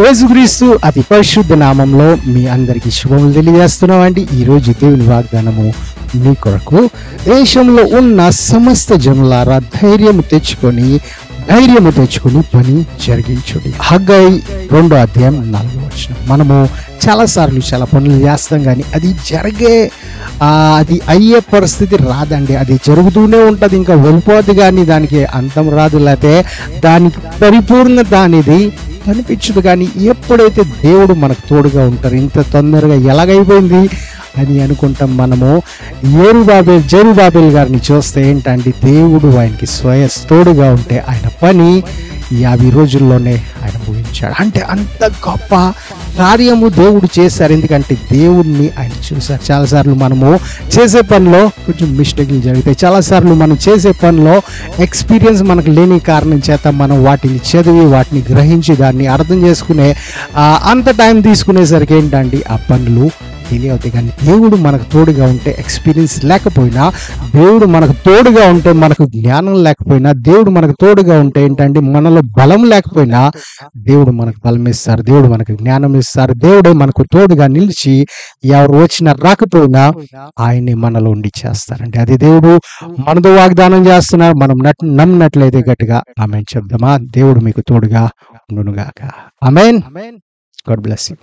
యేసుక్రీస్తు అతి పరిశుద్ధ నామంలో మీ అందరికీ శుభములు తెలియజేస్తున్నామండి. ఈరోజు దేవుని వాగ్దానము మీ కొరకు. దేశంలో ఉన్న సమస్త జనులారా ధైర్యము తెచ్చుకొని పని జరిగించుడి. హగ్గై 2:4. మనము చాలాసార్లు చాలా పనులు చేస్తాం, కానీ అది అది అయ్యే పరిస్థితి రాదండి. అది జరుగుతూనే ఉంటుంది, ఇంకా వెళ్ళిపోద్ది, కానీ దానికి అంతం రాదు, లేకపోతే దానికి పరిపూర్ణత అనేది కనిపించదు. కానీ ఎప్పుడైతే దేవుడు మనకు తోడుగా ఉంటారు, ఇంత తొందరగా ఎలాగైపోయింది అని అనుకుంటాం. మనము జెరుబాబెల్ గారిని చూస్తే ఏంటంటే, దేవుడు ఆయనకి తోడుగా ఉంటే ఆయన పని 50 రోజుల్లోనే ఆయన ముగించాడు. అంటే అంత గొప్ప కార్యము దేవుడు చేశారు, ఎందుకంటే దేవుడిని ఆయన చూశారు. చాలాసార్లు మనము చేసే పనిలో కొంచెం మిస్టేక్లు జరుగుతాయి. చాలాసార్లు మనం చేసే పనిలో ఎక్స్పీరియన్స్ మనకు లేని కారణం చేత మనం వాటిని చదివి వాటిని గ్రహించి దాన్ని అర్థం చేసుకునే అంత టైం తీసుకునేసరికి ఏంటంటే ఆ పనులు డిలే అవుతాయి. కానీ దేవుడు మనకు తోడుగా ఉంటే, ఎక్స్పీరియన్స్ లేకపోయినా దేవుడు మనకు తోడుగా ఉంటే, మనకు జ్ఞానం లేకపోయినా దేవుడు మనకు తోడుగా ఉంటే ఏంటంటే, మనలో బలం లేకపోయినా దేవుడు మనకు బలం ఇస్తారు, దేవుడు మనకు జ్ఞానం ఇస్తారు. దేవుడే మనకు తోడుగా నిలిచి ఎవరు వచ్చినా రాకపోయినా ఆయన్ని మనలో ఉండి చేస్తారండి. అది దేవుడు మనతో వాగ్దానం చేస్తున్నారు. మనం నమ్మినట్లయితే గట్టిగా ఆమేన్ చెప్దామా? దేవుడు మీకు తోడుగా ఉండునుగాక. ఆమేన్. God bless you.